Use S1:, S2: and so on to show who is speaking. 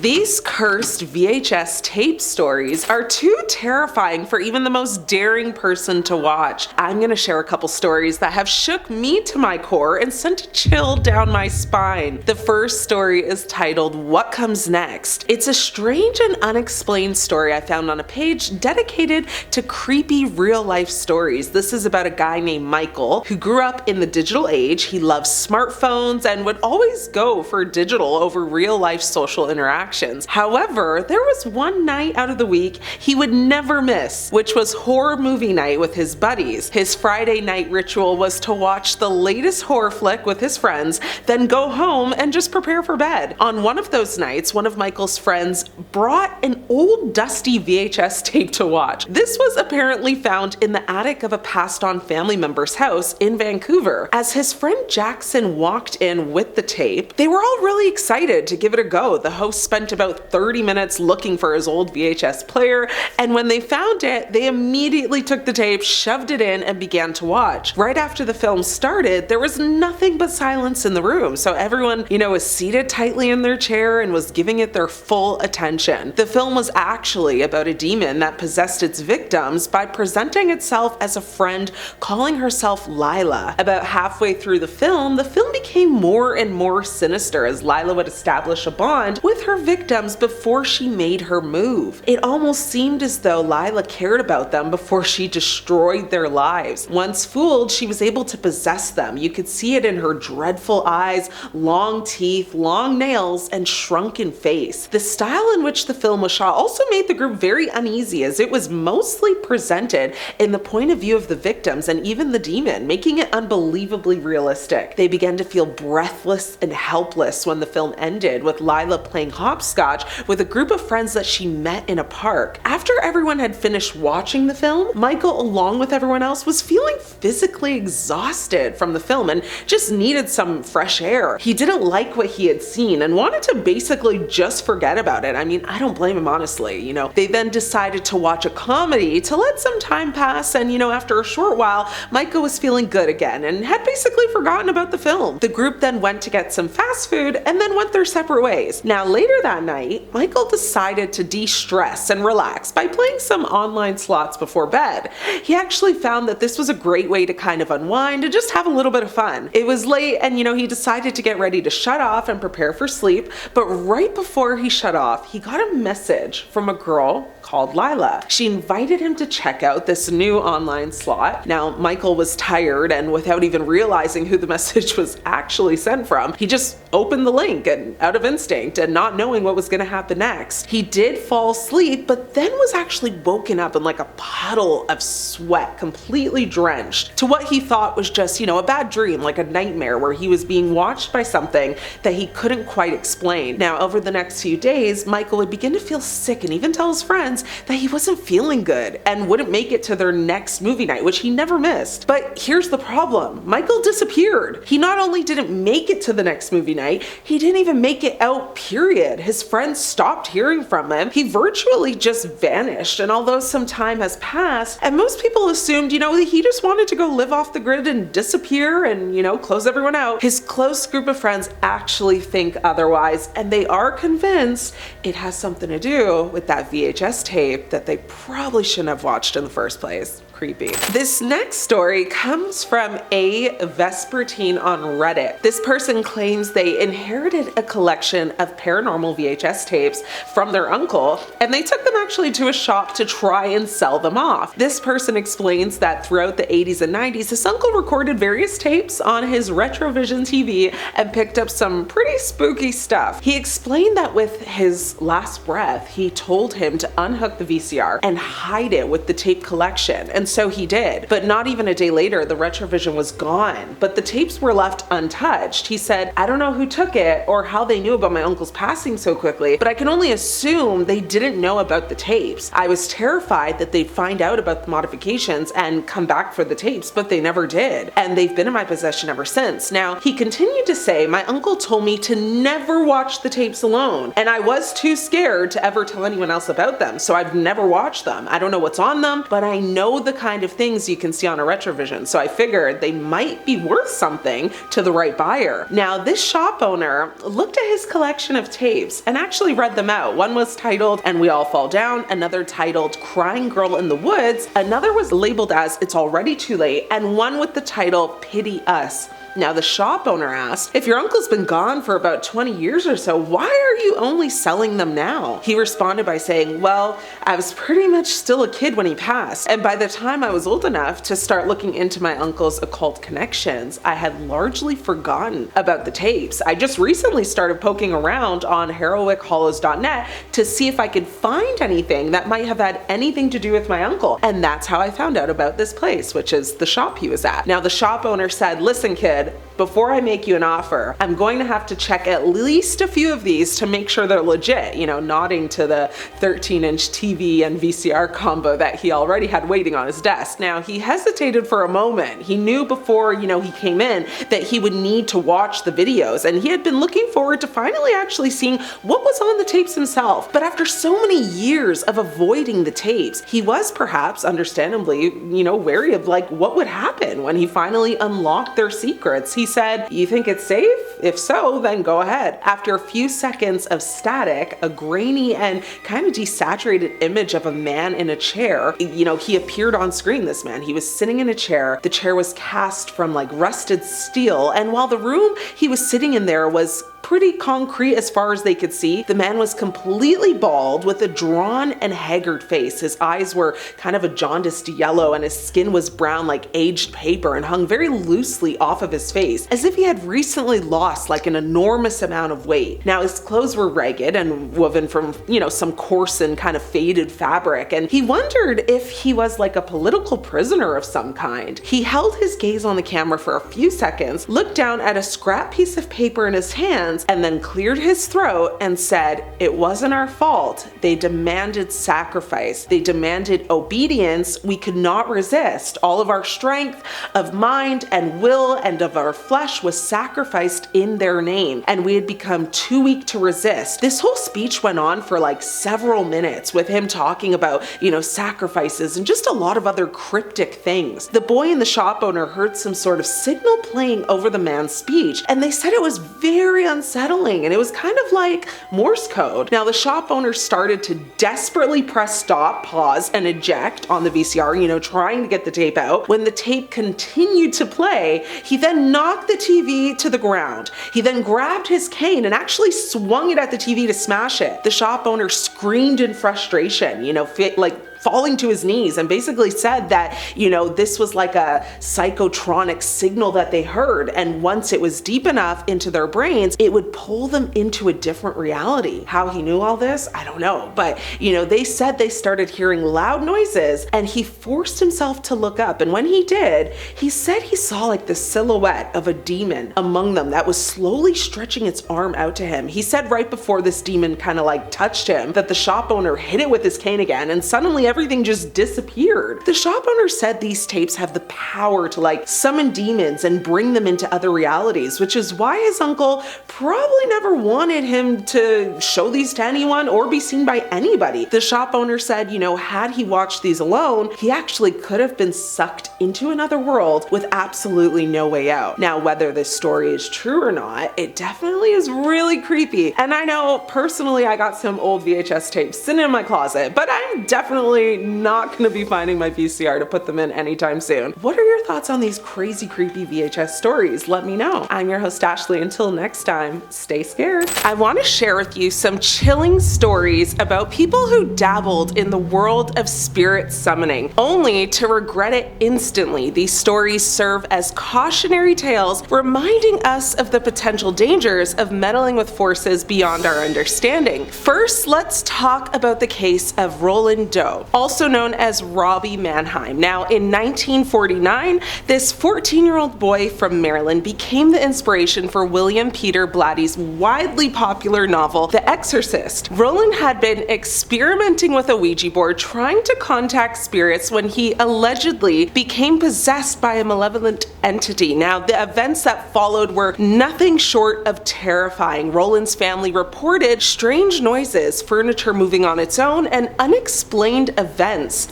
S1: These cursed VHS tape stories are too terrifying for even the most daring person to watch. I'm gonna share a couple stories that have shook me to my core and sent a chill down my spine. The first story is titled What Comes Next. It's a strange and unexplained story I found on a page dedicated to creepy real-life stories. This is about a guy named Michael who grew up in the digital age. He loves smartphones and would always go for digital over real-life social interactions. However, there was one night out of the week he would never miss, which was horror movie night with his buddies. His Friday night ritual was to watch the latest horror flick with his friends, then go home and just prepare for bed. On one of those nights, one of Michael's friends brought an old dusty VHS tape to watch. This was apparently found in the attic of a passed on family member's house in Vancouver. As his friend Jackson walked in with the tape, they were all really excited to give it a go. The host spent about 30 minutes looking for his old VHS player, and when they found it, they immediately took the tape, shoved it in, and began to watch. Right after the film started, there was nothing but silence in the room, so everyone, was seated tightly in their chair and was giving it their full attention. The film was actually about a demon that possessed its victims by presenting itself as a friend calling herself Lila. About halfway through the film became more and more sinister as Lila would establish a bond with her victims before she made her move. It almost seemed as though Lila cared about them before she destroyed their lives. Once fooled, she was able to possess them. You could see it in her dreadful eyes, long teeth, long nails, and shrunken face. The style in which the film was shot also made the group very uneasy, as it was mostly presented in the point of view of the victims and even the demon, making it unbelievably realistic. They began to feel breathless and helpless when the film ended, with Lila playing hopscotch with a group of friends that she met in a park. After everyone had finished watching the film, Michael, along with everyone else, was feeling physically exhausted from the film and just needed some fresh air. He didn't like what he had seen and wanted to basically just forget about it. I mean, I don't blame him, honestly. They then decided to watch a comedy to let some time pass, and after a short while, Michael was feeling good again and had basically forgotten about the film. The group then went to get some fast food and then went their separate ways. Now, later that night, Michael decided to de-stress and relax by playing some online slots before bed. He actually found that this was a great way to kind of unwind and just have a little bit of fun. It was late and he decided to get ready to shut off and prepare for sleep, but right before he shut off, he got a message from a girl called Lila. She invited him to check out this new online slot. Now, Michael was tired, and without even realizing who the message was actually sent from, he just opened the link and out of instinct and not knowing what was going to happen next. He did fall asleep, but then was actually woken up in like a puddle of sweat, completely drenched, to what he thought was just, a bad dream, like a nightmare where he was being watched by something that he couldn't quite explain. Now, over the next few days, Michael would begin to feel sick and even tell his friends that he wasn't feeling good and wouldn't make it to their next movie night, which he never missed. But here's the problem. Michael disappeared. He not only didn't make it to the next movie night, he didn't even make it out, period. His friends stopped hearing from him. He virtually just vanished, and although some time has passed, and most people assumed, that he just wanted to go live off the grid and disappear and, close everyone out, his close group of friends actually think otherwise, and they are convinced it has something to do with that VHS tape that they probably shouldn't have watched in the first place. Creepy. This next story comes from a Vespertine on Reddit. This person claims they inherited a collection of paranormal VHS tapes from their uncle, and they took them actually to a shop to try and sell them off. This person explains that throughout the 80s and 90s, his uncle recorded various tapes on his Retrovision TV and picked up some pretty spooky stuff. He explained that with his last breath, he told him to unhook the VCR and hide it with the tape collection, and so he did. But not even a day later, the Retrovision was gone, but the tapes were left untouched. He said, "I don't know who took it or how they knew about my uncle's passing so quickly, but I can only assume they didn't know about the tapes. I was terrified that they'd find out about the modifications and come back for the tapes, but they never did, and they've been in my possession ever since." Now, he continued to say, "My uncle told me to never watch the tapes alone, and I was too scared to ever tell anyone else about them, so I've never watched them. I don't know what's on them, but I know the kind of things you can see on a Retrovision, so I figured they might be worth something to the right buyer." Now, this shop owner looked at his collection of tapes tapes and actually read them out. One was titled "And We All Fall Down," another titled "Crying Girl in the Woods," another was labeled as "It's Already Too Late," and one with the title "Pity Us." Now the shop owner asked, "If your uncle's been gone for about 20 years or so, why are you only selling them now?" He responded by saying, "Well, I was pretty much still a kid when he passed, and by the time I was old enough to start looking into my uncle's occult connections, I had largely forgotten about the tapes. I just recently started poking around on heroickhollows.net to see if I could find anything that might have had anything to do with my uncle, and that's how I found out about this place, which is the shop he was at." Now the shop owner said, "Listen, kid, before I make you an offer, I'm going to have to check at least a few of these to make sure they're legit," nodding to the 13-inch TV and VCR combo that he already had waiting on his desk. Now, he hesitated for a moment. He knew before, he came in that he would need to watch the videos, and he had been looking forward to finally actually seeing what was on the tapes himself. But after so many years of avoiding the tapes, he was perhaps, understandably, wary of what would happen when he finally unlocked their secrets. He said, "You think it's safe? If so, then go ahead." After a few seconds of static, a grainy and kind of desaturated image of a man in a chair, he appeared on screen, this man. He was sitting in a chair. The chair was cast from rusted steel, and while the room he was sitting in there was pretty concrete as far as they could see, the man was completely bald with a drawn and haggard face. His eyes were kind of a jaundiced yellow, and his skin was brown like aged paper and hung very loosely off of his face, as if he had recently lost an enormous amount of weight. Now his clothes were ragged and woven from, some coarse and kind of faded fabric, and he wondered if he was a political prisoner of some kind. He held his gaze on the camera for a few seconds, looked down at a scrap piece of paper in his hands, and then cleared his throat and said, "It wasn't our fault. They demanded sacrifice. They demanded obedience we could not resist. All of our strength of mind and will and of our flesh was sacrificed in their name, and we had become too weak to resist." This whole speech went on for several minutes, with him talking about, sacrifices and just a lot of other cryptic things. The boy and the shop owner heard some sort of signal playing over the man's speech, and they said it was very unsettling, and it was kind of like Morse code. Now the shop owner started to desperately press stop, pause, and eject on the VCR, trying to get the tape out. When the tape continued to play, he then knocked the TV to the ground. He then grabbed his cane and actually swung it at the TV to smash it. The shop owner screamed in frustration, falling to his knees, and basically said that, this was like a psychotronic signal that they heard, and once it was deep enough into their brains, it would pull them into a different reality. How he knew all this, I don't know, but they said they started hearing loud noises, and he forced himself to look up, and when he did, he said he saw the silhouette of a demon among them that was slowly stretching its arm out to him. He said right before this demon kind of touched him that the shop owner hit it with his cane again, and suddenly everything just disappeared. The shop owner said these tapes have the power to summon demons and bring them into other realities, which is why his uncle probably never wanted him to show these to anyone or be seen by anybody. The shop owner said, had he watched these alone, he actually could have been sucked into another world with absolutely no way out. Now, whether this story is true or not, it definitely is really creepy. And I know personally I got some old VHS tapes sitting in my closet, but I'm definitely not going to be finding my VCR to put them in anytime soon. What are your thoughts on these crazy, creepy VHS stories? Let me know. I'm your host, Ashley. Until next time, stay scared. I want to share with you some chilling stories about people who dabbled in the world of spirit summoning, only to regret it instantly. These stories serve as cautionary tales, reminding us of the potential dangers of meddling with forces beyond our understanding. First, let's talk about the case of Roland Doe, also known as Robbie Mannheim. Now, in 1949, this 14-year-old boy from Maryland became the inspiration for William Peter Blatty's widely popular novel, The Exorcist. Roland had been experimenting with a Ouija board, trying to contact spirits when he allegedly became possessed by a malevolent entity. Now, the events that followed were nothing short of terrifying. Roland's family reported strange noises, furniture moving on its own, and unexplained events.